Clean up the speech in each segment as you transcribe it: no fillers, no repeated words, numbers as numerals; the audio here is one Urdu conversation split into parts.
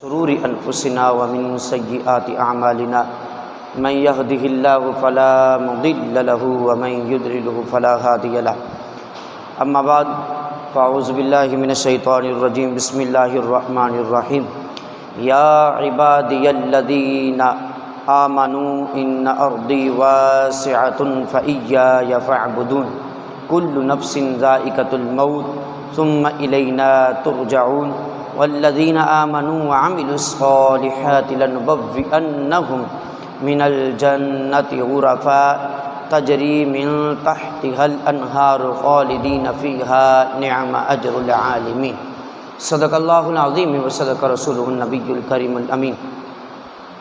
شرور انفسنا ومن سیئات اعمالنا من يهده الله فلا مضل له ومن يضلل فلا هادي له اما بعد فاعوذ بالله من الشیطان الرجیم بسم اللہ الرحمن الرحیم یا عبادی الذین آمنوا ان ارضی واسعة فإیایا فاعبدون کل نفس ذائقۃ الموت ثم الینا ترجعون والذین آمنوا وعملوا الصالحات لنبوئنهم من الجنة غرفا تجری من تحتها الانہار خالدین فیہا نعم اجر العالمین صدق اللہ العظیم وصدق رسولہ النبی الکریم الامین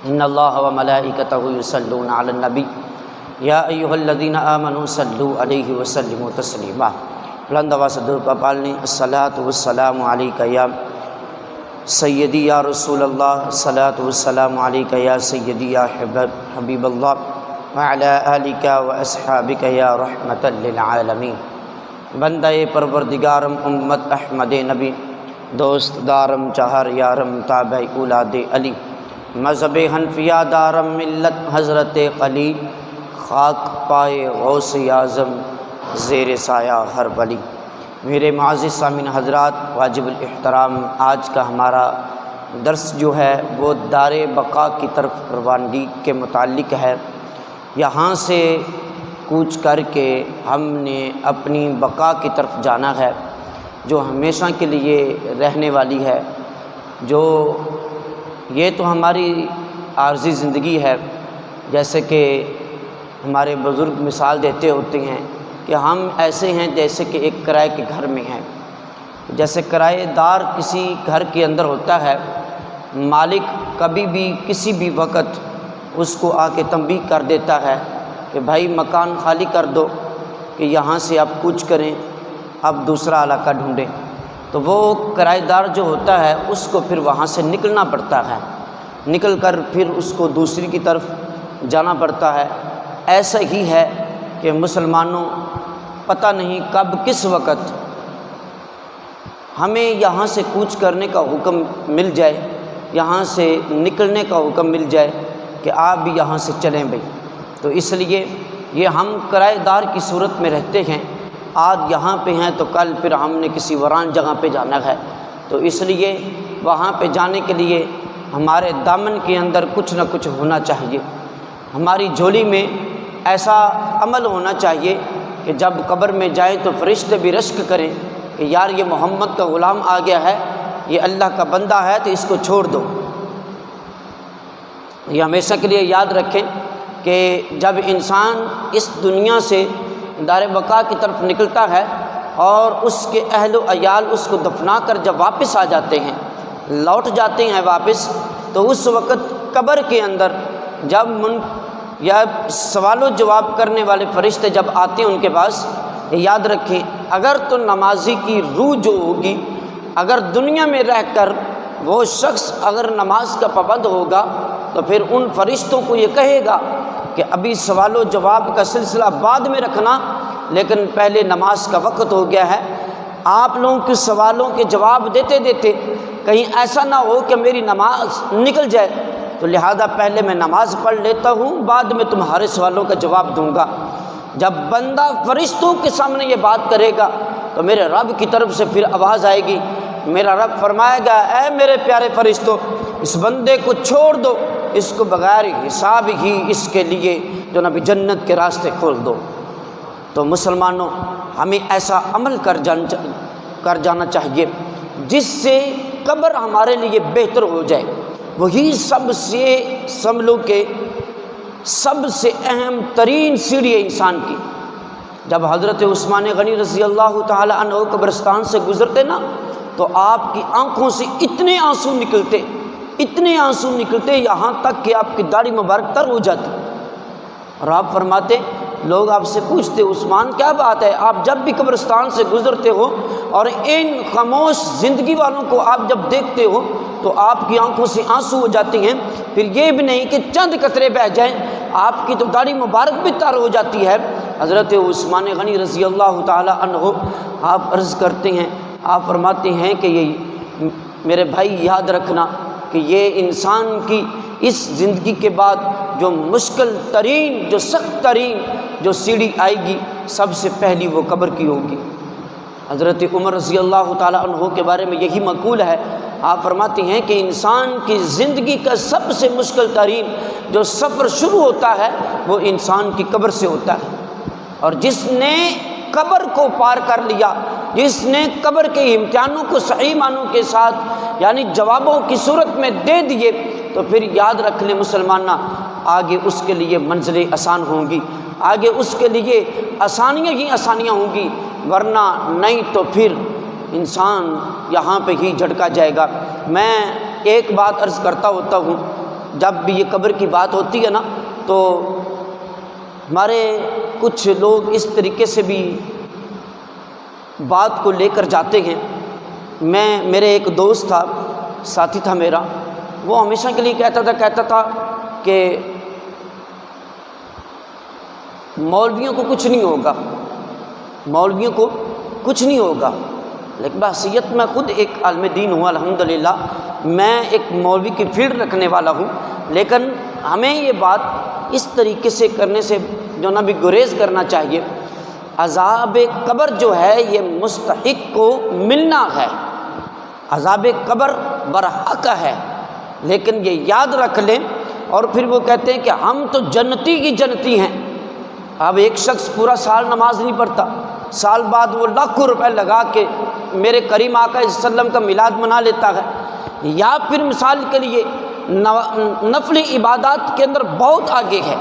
ان اللہ وملائکتہ یصلون علی النبی یا ایہا الذین آمنوا صلوا علیہ وسلموا تسلیما بلند آواز سے درود پالنے الصلاۃ والسلام علیک یا سیدی یا رسول اللہ الصلاۃ والسلام علیک یا سیدی یا حبیب اللہ وعلی آلک و اصحابک یا رحمۃ للعالمین بندہ پروردگارم امت احمد نبی دوست دارم چہر یارم تابع اولاد علی مذہب حنفیہ دارم ملت حضرت علی خاک پائے غوث اعظم زیر سایہ ہر ولی میرے معزز سامعین حضرات واجب الاحترام آج کا ہمارا درس جو ہے وہ دار بقا کی طرف روانگی کے متعلق ہے۔ یہاں سے کوچ کر کے ہم نے اپنی بقا کی طرف جانا ہے جو ہمیشہ کے لیے رہنے والی ہے، جو یہ تو ہماری عارضی زندگی ہے، جیسے کہ ہمارے بزرگ مثال دیتے ہوتے ہیں کہ ہم ایسے ہیں جیسے کہ ایک کرائے کے گھر میں ہیں۔ جیسے کرائے دار کسی گھر کے اندر ہوتا ہے، مالک کبھی بھی کسی بھی وقت اس کو آ کے تنبیہ کر دیتا ہے کہ بھائی مکان خالی کر دو کہ یہاں سے آپ کوچ کریں، اب دوسرا علاقہ ڈھونڈیں، تو وہ کرائے دار جو ہوتا ہے اس کو پھر وہاں سے نکلنا پڑتا ہے، نکل کر پھر اس کو دوسری کی طرف جانا پڑتا ہے۔ ایسا ہی ہے کہ مسلمانوں پتہ نہیں کب کس وقت ہمیں یہاں سے کوچ کرنے کا حکم مل جائے، یہاں سے نکلنے کا حکم مل جائے کہ آپ بھی یہاں سے چلیں بھائی۔ تو اس لیے یہ ہم کرائے دار کی صورت میں رہتے ہیں، آج یہاں پہ ہیں تو کل پھر ہم نے کسی وران جگہ پہ جانا ہے، تو اس لیے وہاں پہ جانے کے لیے ہمارے دامن کے اندر کچھ نہ کچھ ہونا چاہیے، ہماری جھولی میں ایسا عمل ہونا چاہیے کہ جب قبر میں جائیں تو فرشتے بھی رشک کریں کہ یار یہ محمد کا غلام آ گیا ہے، یہ اللہ کا بندہ ہے تو اس کو چھوڑ دو۔ یہ ہمیشہ کے لیے یاد رکھیں کہ جب انسان اس دنیا سے دار بقا کی طرف نکلتا ہے اور اس کے اہل و عیال اس کو دفنا کر جب واپس آ جاتے ہیں، لوٹ جاتے ہیں واپس، تو اس وقت قبر کے اندر جب یا سوال و جواب کرنے والے فرشتے جب آتے ہیں ان کے پاس، یاد رکھیں اگر تو نمازی کی روح جو ہوگی، اگر دنیا میں رہ کر وہ شخص اگر نماز کا پابند ہوگا تو پھر ان فرشتوں کو یہ کہے گا کہ ابھی سوال و جواب کا سلسلہ بعد میں رکھنا، لیکن پہلے نماز کا وقت ہو گیا ہے۔ آپ لوگوں کے سوالوں کے جواب دیتے دیتے کہیں ایسا نہ ہو کہ میری نماز نکل جائے، تو لہذا پہلے میں نماز پڑھ لیتا ہوں، بعد میں تمہارے سوالوں کا جواب دوں گا۔ جب بندہ فرشتوں کے سامنے یہ بات کرے گا تو میرے رب کی طرف سے پھر آواز آئے گی، میرا رب فرمائے گا اے میرے پیارے فرشتوں، اس بندے کو چھوڑ دو، اس کو بغیر حساب ہی اس کے لیے جو نبی جنت کے راستے کھول دو۔ تو مسلمانوں ہمیں ایسا عمل کر جانا چاہیے جس سے قبر ہمارے لیے بہتر ہو جائے۔ وہی سب سے سمجھو کہ سب سے اہم ترین سیڑھی ہے انسان کی۔ جب حضرت عثمان غنی رضی اللہ تعالی عنہ قبرستان سے گزرتے نا تو آپ کی آنکھوں سے اتنے آنسو نکلتے یہاں تک کہ آپ کی داڑھی مبارک تر ہو جاتی، اور آپ فرماتے، لوگ آپ سے پوچھتے عثمان کیا بات ہے، آپ جب بھی قبرستان سے گزرتے ہو اور ان خاموش زندگی والوں کو آپ جب دیکھتے ہو تو آپ کی آنکھوں سے آنسو ہو جاتے ہیں، پھر یہ بھی نہیں کہ چند قطرے بہہ جائیں، آپ کی تو داڑھی مبارک بھی تر ہو جاتی ہے۔ حضرت عثمان غنی رضی اللہ تعالی عنہ آپ عرض کرتے ہیں، آپ فرماتے ہیں کہ یہ میرے بھائی یاد رکھنا کہ یہ انسان کی اس زندگی کے بعد جو مشکل ترین، جو سخت ترین جو سیڑھی آئے گی، سب سے پہلی وہ قبر کی ہوگی۔ حضرت عمر رضی اللہ تعالیٰ عنہ کے بارے میں یہی مقول ہے، آپ فرماتے ہیں کہ انسان کی زندگی کا سب سے مشکل ترین جو سفر شروع ہوتا ہے وہ انسان کی قبر سے ہوتا ہے، اور جس نے قبر کو پار کر لیا، جس نے قبر کے امتحانوں کو صحیح معنوں کے ساتھ یعنی جوابوں کی صورت میں دے دیے، تو پھر یاد رکھ لیں مسلمانہ، آگے اس کے لیے منزلیں آسان ہوں گی، آگے اس کے لیے آسانیاں ہی آسانیاں ہوں گی، ورنہ نہیں تو پھر انسان یہاں پہ ہی جھٹکا جائے گا۔ میں ایک بات عرض کرتا ہوتا ہوں، جب بھی یہ قبر کی بات ہوتی ہے نا، تو ہمارے کچھ لوگ اس طریقے سے بھی بات کو لے کر جاتے ہیں۔ میرے ایک دوست تھا، ساتھی تھا میرا، وہ ہمیشہ کے لیے کہتا تھا کہ مولویوں کو کچھ نہیں ہوگا، مولویوں کو کچھ نہیں ہوگا، لیکن بحیثیت میں خود ایک عالم دین ہوں الحمدللہ، میں ایک مولوی کی فیلڈ رکھنے والا ہوں، لیکن ہمیں یہ بات اس طریقے سے کرنے سے جو نہ بھی گریز کرنا چاہیے۔ عذاب قبر جو ہے یہ مستحق کو ملنا ہے، عذاب قبر برحق ہے، لیکن یہ یاد رکھ لیں۔ اور پھر وہ کہتے ہیں کہ ہم تو جنتی ہی جنتی ہیں۔ اب ایک شخص پورا سال نماز نہیں پڑھتا، سال بعد وہ لاکھوں روپے لگا کے میرے کریم آقا صلی اللہ علیہ وسلم کا میلاد منا لیتا ہے، یا پھر مثال کے لیے نفلی عبادات کے اندر بہت آگے ہے،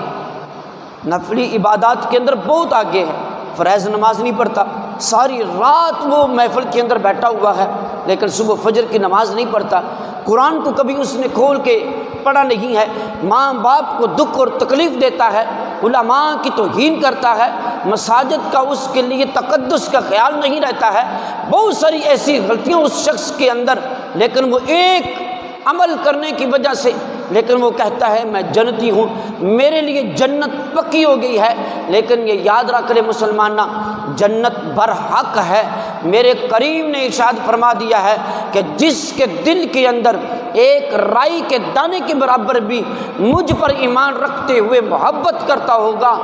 نفلی عبادات کے اندر بہت آگے ہے، فرائض نماز نہیں پڑھتا، ساری رات وہ محفل کے اندر بیٹھا ہوا ہے، لیکن صبح فجر کی نماز نہیں پڑھتا، قرآن کو کبھی اس نے کھول کے پڑھا نہیں ہے، ماں باپ کو دکھ اور تکلیف دیتا ہے، علماء کی توہین کرتا ہے، مساجد کا اس کے لیے تقدس کا خیال نہیں رہتا ہے، بہت ساری ایسی غلطیاں اس شخص کے اندر، لیکن وہ ایک عمل کرنے کی وجہ سے، لیکن وہ کہتا ہے میں جنتی ہوں، میرے لیے جنت پکی ہو گئی ہے۔ لیکن یہ یاد رکھ لے مسلمانہ، جنت برحق ہے۔ میرے کریم نے ارشاد فرما دیا ہے کہ جس کے دل کے اندر ایک رائی کے دانے کے برابر بھی مجھ پر ایمان رکھتے ہوئے محبت کرتا ہوگا،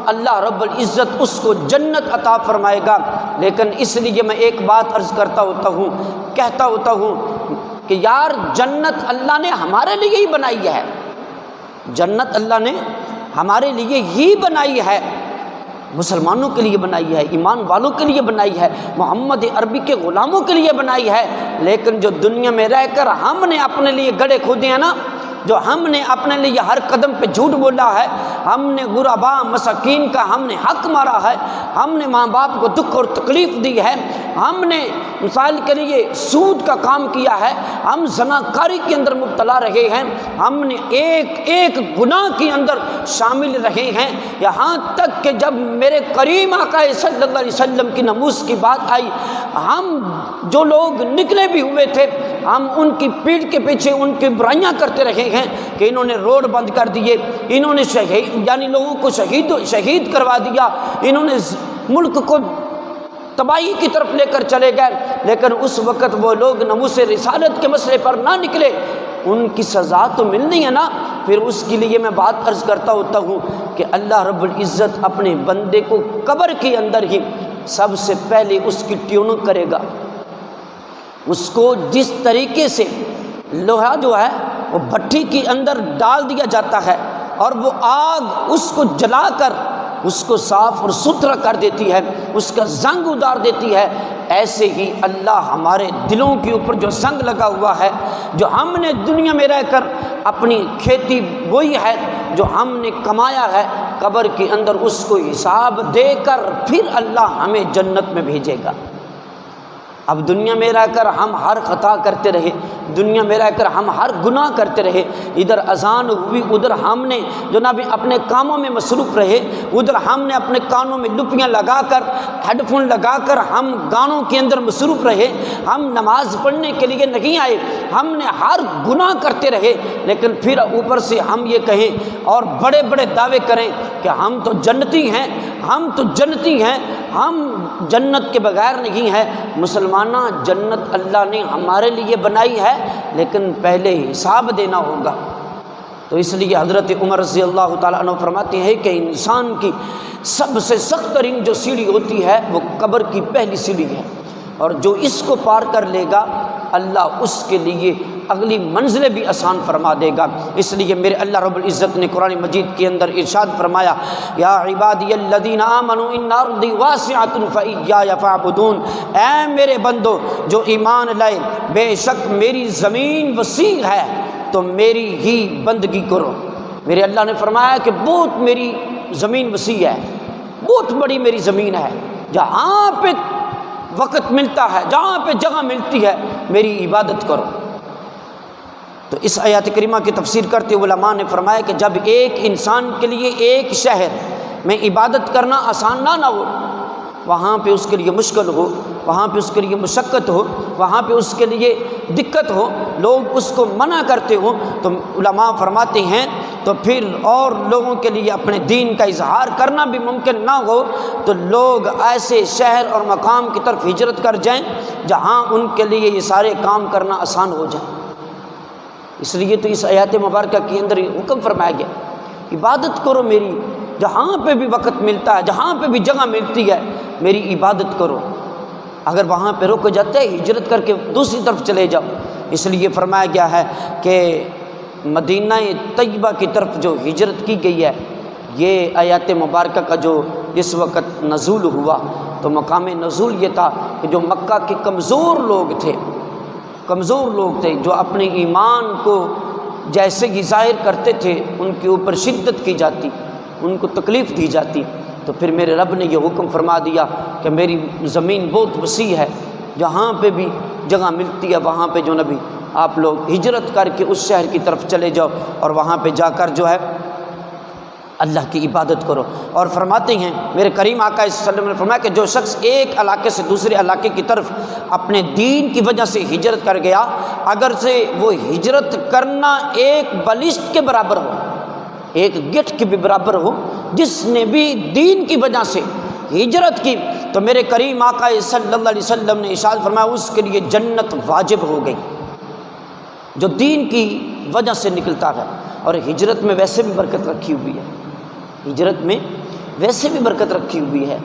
اللہ رب العزت اس کو جنت عطا فرمائے گا۔ لیکن اس لیے میں ایک بات عرض کرتا ہوتا ہوں، کہتا ہوتا ہوں کہ یار جنت اللہ نے ہمارے لیے ہی بنائی ہے، جنت اللہ نے ہمارے لیے ہی بنائی ہے، مسلمانوں کے لیے بنائی ہے، ایمان والوں کے لیے بنائی ہے، محمد عربی کے غلاموں کے لیے بنائی ہے۔ لیکن جو دنیا میں رہ کر ہم نے اپنے لیے گڑھے کھودے ہیں نا، جو ہم نے اپنے لیے ہر قدم پہ جھوٹ بولا ہے، ہم نے غربا مساکین کا ہم نے حق مارا ہے، ہم نے ماں باپ کو دکھ اور تکلیف دی ہے، ہم نے مثال کے لیے سود کا کام کیا ہے، ہم زناکاری کے اندر مبتلا رہے ہیں، ہم نے ایک ایک گناہ کے اندر شامل رہے ہیں، یہاں تک کہ جب میرے کریم آقا صلی اللہ علیہ وسلم کی ناموس کی بات آئی، ہم جو لوگ نکلے بھی ہوئے تھے، ہم ان کی پیٹھ کے پیچھے ان کی برائیاں کرتے رہے ہیں کہ انہوں نے روڈ بند کر دیے، انہوں نے یعنی لوگوں کو شہید کروا دیا، انہوں نے ملک کو تباہی کی طرف لے کر چلے گئے۔ لیکن اس وقت وہ لوگ ناموس رسالت کے مسئلے پر نہ نکلے، ان کی سزا تو ملنی ہے نا۔ پھر اس کے لیے میں بات عرض کرتا ہوتا ہوں کہ اللہ رب العزت اپنے بندے کو قبر کے اندر ہی سب سے پہلے اس کی ٹیوننگ کرے گا، اس کو جس طریقے سے لوہا جو ہے وہ بھٹی کے اندر ڈال دیا جاتا ہے اور وہ آگ اس کو جلا کر اس کو صاف اور ستھرا کر دیتی ہے، اس کا زنگ اتار دیتی ہے، ایسے ہی اللہ ہمارے دلوں کے اوپر جو زنگ لگا ہوا ہے، جو ہم نے دنیا میں رہ کر اپنی کھیتی بوئی ہے، جو ہم نے کمایا ہے، قبر کے اندر اس کو حساب دے کر پھر اللہ ہمیں جنت میں بھیجے گا۔ اب دنیا میں رہ کر ہم ہر خطا کرتے رہے، دنیا میں رہ کر ہم ہر گناہ کرتے رہے، ادھر اذان ہوئی، ادھر ہم نے جناب اپنے کاموں میں مصروف رہے، ادھر ہم نے اپنے کانوں میں لپیاں لگا کر ہیڈ فون لگا کر ہم گانوں کے اندر مصروف رہے، ہم نماز پڑھنے کے لیے نہیں آئے، ہم نے ہر گناہ کرتے رہے، لیکن پھر اوپر سے ہم یہ کہیں اور بڑے بڑے دعوے کریں کہ ہم تو جنتی ہیں، ہم تو جنتی ہیں، ہم جنت کے بغیر نہیں ہیں۔ مسلمان مانا جنت اللہ نے ہمارے لیے بنائی ہے لیکن پہلے حساب دینا ہوگا۔ تو اس لیے حضرت عمر رضی اللہ تعالیٰ عنہ فرماتے ہیں کہ انسان کی سب سے سخت ترین جو سیڑھی ہوتی ہے وہ قبر کی پہلی سیڑھی ہے، اور جو اس کو پار کر لے گا اللہ اس کے لیے اگلی منزلیں بھی آسان فرما دے گا۔ اس لیے میرے اللہ رب العزت نے قرآن مجید کے اندر ارشاد فرمایا، یا عبادی الذین آمنوا ان ارضی واسعۃ فایای فاعبدون، اے میرے بندو جو ایمان لائے، بے شک میری زمین وسیع ہے تو میری ہی بندگی کرو۔ میرے اللہ نے فرمایا کہ بہت میری زمین وسیع ہے، بہت بڑی میری زمین ہے، جہاں پہ وقت ملتا ہے، جہاں پہ جگہ ملتی ہے میری عبادت کرو۔ تو اس آیات کریمہ کی تفسیر کرتے ہوئے علماء نے فرمایا کہ جب ایک انسان کے لیے ایک شہر میں عبادت کرنا آسان نہ ہو، وہاں پہ اس کے لیے مشکل ہو، وہاں پہ اس کے لیے مشقت ہو، وہاں پہ اس کے لیے دقت ہو، لوگ اس کو منع کرتے ہوں، تو علماء فرماتے ہیں تو پھر اور لوگوں کے لیے اپنے دین کا اظہار کرنا بھی ممکن نہ ہو تو لوگ ایسے شہر اور مقام کی طرف ہجرت کر جائیں جہاں ان کے لیے یہ سارے کام کرنا آسان ہو جائے۔ اس لیے تو اس آیات مبارکہ کے اندر حکم فرمایا گیا، عبادت کرو میری، جہاں پہ بھی وقت ملتا ہے، جہاں پہ بھی جگہ ملتی ہے میری عبادت کرو۔ اگر وہاں پہ رک جاتے ہجرت کر کے دوسری طرف چلے جاؤ۔ اس لیے فرمایا گیا ہے کہ مدینہ طیبہ کی طرف جو ہجرت کی گئی ہے، یہ آیات مبارکہ کا جو اس وقت نزول ہوا تو مقام نزول یہ تھا کہ جو مکہ کے کمزور لوگ تھے جو اپنے ایمان کو جیسے ہی ظاہر کرتے تھے ان کے اوپر شدت کی جاتی، ان کو تکلیف دی جاتی، تو پھر میرے رب نے یہ حکم فرما دیا کہ میری زمین بہت وسیع ہے، جہاں پہ بھی جگہ ملتی ہے وہاں پہ جو نبی آپ لوگ ہجرت کر کے اس شہر کی طرف چلے جاؤ اور وہاں پہ جا کر جو ہے اللہ کی عبادت کرو۔ اور فرماتے ہیں میرے کریم آقا صلی اللہ علیہ وسلم نے فرمایا کہ جو شخص ایک علاقے سے دوسرے علاقے کی طرف اپنے دین کی وجہ سے ہجرت کر گیا، اگر سے وہ ہجرت کرنا ایک بلشت کے برابر ہو، ایک گٹھ کے بھی برابر ہو، جس نے بھی دین کی وجہ سے ہجرت کی تو میرے کریم آقا صلی اللہ علیہ وسلم نے ارشاد فرمایا اس کے لیے جنت واجب ہو گئی، جو دین کی وجہ سے نکلتا ہے۔ اور ہجرت میں ویسے بھی برکت رکھی ہوئی ہے، ہجرت میں ویسے بھی برکت رکھی ہوئی ہے۔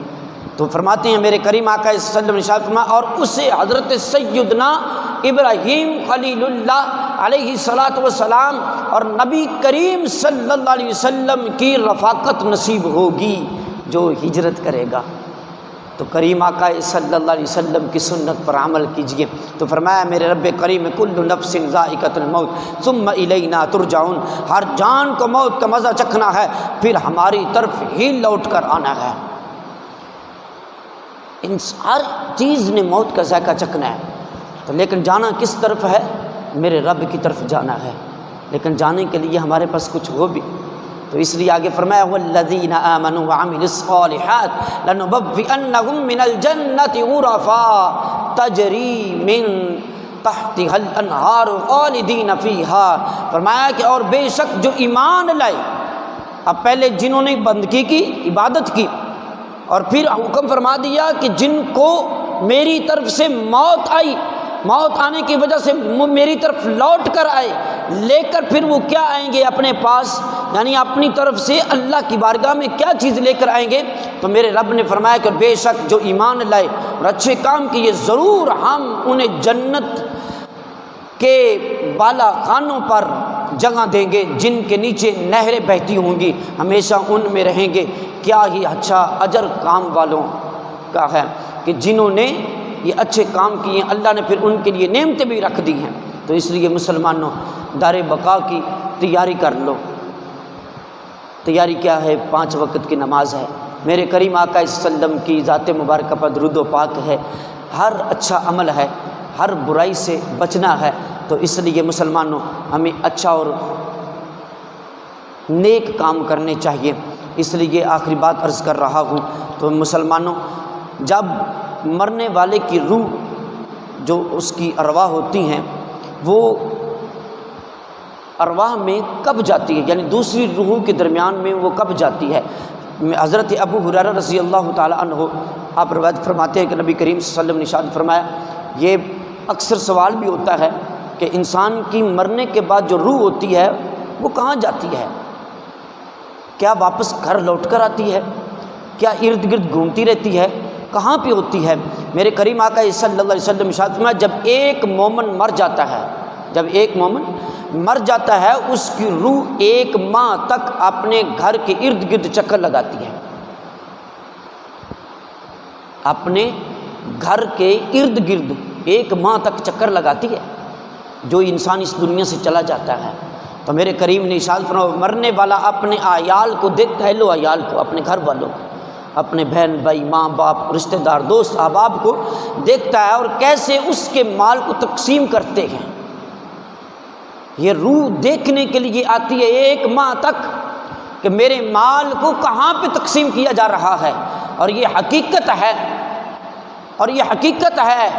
تو فرماتے ہیں میرے کریم آقا صلی اللہ علیہ وسلم نے ارشاد فرمایا اور اسے حضرت سیدنا ابراہیم خلیل اللہ علیہ الصلاۃ والسلام اور نبی کریم صلی اللہ علیہ وسلم کی رفاقت نصیب ہوگی جو ہجرت کرے گا۔ تو کریم آقا صلی اللہ علیہ وسلم کی سنت پر عمل کیجئے۔ تو فرمایا میرے رب کریم کل نفس ذائقۃ الموت ثم الینا ترجعون، ہر جان کو موت کا مزہ چکھنا ہے پھر ہماری طرف ہی لوٹ کر آنا ہے۔ ان ہر چیز نے موت کا ذائقہ چکھنا ہے، تو لیکن جانا کس طرف ہے؟ میرے رب کی طرف جانا ہے، لیکن جانے کے لیے ہمارے پاس کچھ ہو بھی، تو اس لیے آگے فرمایا والذین آمنوا وعملوا الصالحات لنبوئنہم من الجنۃ غرفا تجری من تحتها الانہار خالدین فیہا۔ فرمایا کہ اور بے شک جو ایمان لائے، اب پہلے جنہوں نے بندگی کی، عبادت کی، اور پھر حکم فرما دیا کہ جن کو میری طرف سے موت آئی، موت آنے کی وجہ سے میری طرف لوٹ کر آئے، لے کر پھر وہ کیا آئیں گے اپنے پاس، یعنی اپنی طرف سے اللہ کی بارگاہ میں کیا چیز لے کر آئیں گے، تو میرے رب نے فرمایا کہ بے شک جو ایمان لائے اور اچھے کام کیے ضرور ہم انہیں جنت کے بالا خانوں پر جگہ دیں گے جن کے نیچے نہریں بہتی ہوں گی، ہمیشہ ان میں رہیں گے۔ کیا ہی اچھا اجر کام والوں کا ہے کہ جنہوں نے یہ اچھے کام کیے ہیں، اللہ نے پھر ان کے لیے نعمتیں بھی رکھ دی ہیں۔ تو اس لیے مسلمانوں دار بقا کی تیاری کر لو۔ تیاری کیا ہے؟ 5 وقت کی نماز ہے، میرے کریم آقا صلی اللہ علیہ وسلم کی ذات مبارکہ پر درود و پاک ہے، ہر اچھا عمل ہے، ہر برائی سے بچنا ہے۔ تو اس لیے مسلمانوں ہمیں اچھا اور نیک کام کرنے چاہیے۔ اس لیے آخری بات عرض کر رہا ہوں، تو مسلمانوں جب مرنے والے کی روح جو اس کی ارواح ہوتی ہیں وہ ارواح میں کب جاتی ہے، یعنی دوسری روحوں کے درمیان میں وہ کب جاتی ہے؟ حضرت ابو ہریرہ رضی اللہ تعالی عنہ آپ روایت فرماتے ہیں کہ نبی کریم صلی اللہ علیہ وسلم نے ارشاد فرمایا یہ اکثر سوال بھی ہوتا ہے کہ انسان کی مرنے کے بعد جو روح ہوتی ہے وہ کہاں جاتی ہے؟ کیا واپس گھر لوٹ کر آتی ہے؟ کیا ارد گرد گھومتی رہتی ہے؟ کہاں پہ ہوتی ہے؟ میرے کریم آقا صلی اللہ علیہ وسلم ارشاد فرمایا جب ایک مومن مر جاتا ہے، جب ایک مومن مر جاتا ہے اس کی روح 1 ماہ تک اپنے گھر کے ارد گرد چکر لگاتی ہے، اپنے گھر کے ارد گرد 1 ماہ تک چکر لگاتی ہے جو انسان اس دنیا سے چلا جاتا ہے۔ تو میرے کریم نے ارشاد فرمایا مرنے والا اپنے عیال کو دیکھتا ہے، لو عیال کو، اپنے گھر والوں کو، اپنے بہن بھائی ماں باپ رشتہ دار دوست احباب کو دیکھتا ہے اور کیسے اس کے مال کو تقسیم کرتے ہیں۔ یہ روح دیکھنے کے لیے آتی ہے 1 ماہ تک کہ میرے مال کو کہاں پہ تقسیم کیا جا رہا ہے، اور یہ حقیقت ہے، اور یہ حقیقت ہے۔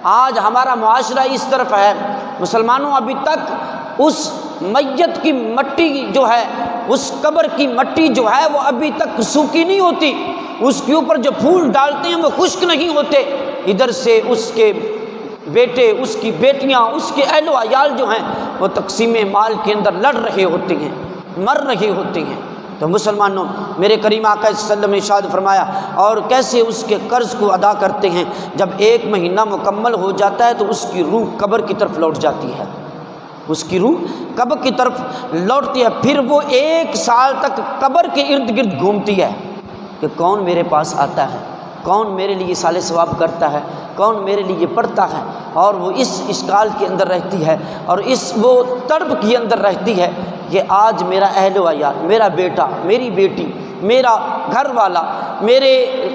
آج ہمارا معاشرہ اس طرف ہے، مسلمانوں ابھی تک اس میت کی مٹی جو ہے، اس قبر کی مٹی جو ہے وہ ابھی تک سوکھی نہیں ہوتی، اس کے اوپر جو پھول ڈالتے ہیں وہ خشک نہیں ہوتے، ادھر سے اس کے بیٹے، اس کی بیٹیاں، اس کے اہل و عیال جو ہیں وہ تقسیم مال کے اندر لڑ رہے ہوتے ہیں، مر رہے ہوتے ہیں۔ تو مسلمانوں میرے کریم آقا صلی اللہ علیہ وسلم نے ارشاد فرمایا اور کیسے اس کے قرض کو ادا کرتے ہیں، جب 1 مہینہ مکمل ہو جاتا ہے تو اس کی روح قبر کی طرف لوٹ جاتی ہے، اس کی روح قبر کی طرف لوٹتی ہے، پھر وہ 1 سال تک قبر کے ارد گرد گھومتی ہے کہ کون میرے پاس آتا ہے، کون میرے لیے صالح ثواب کرتا ہے، کون میرے لیے پڑھتا ہے، اور وہ اس اشکال کے اندر رہتی ہے اور وہ تڑپ کے اندر رہتی ہے کہ آج میرا اہل و عیال، میرا بیٹا، میری بیٹی، میرا گھر والا، میرے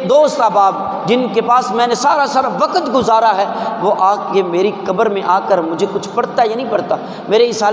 دوست احباب جن کے پاس میں نے سارا وقت گزارا ہے، وہ آ کے میری قبر میں آ کر مجھے کچھ پڑھتا یا نہیں پڑھتا، میرے اس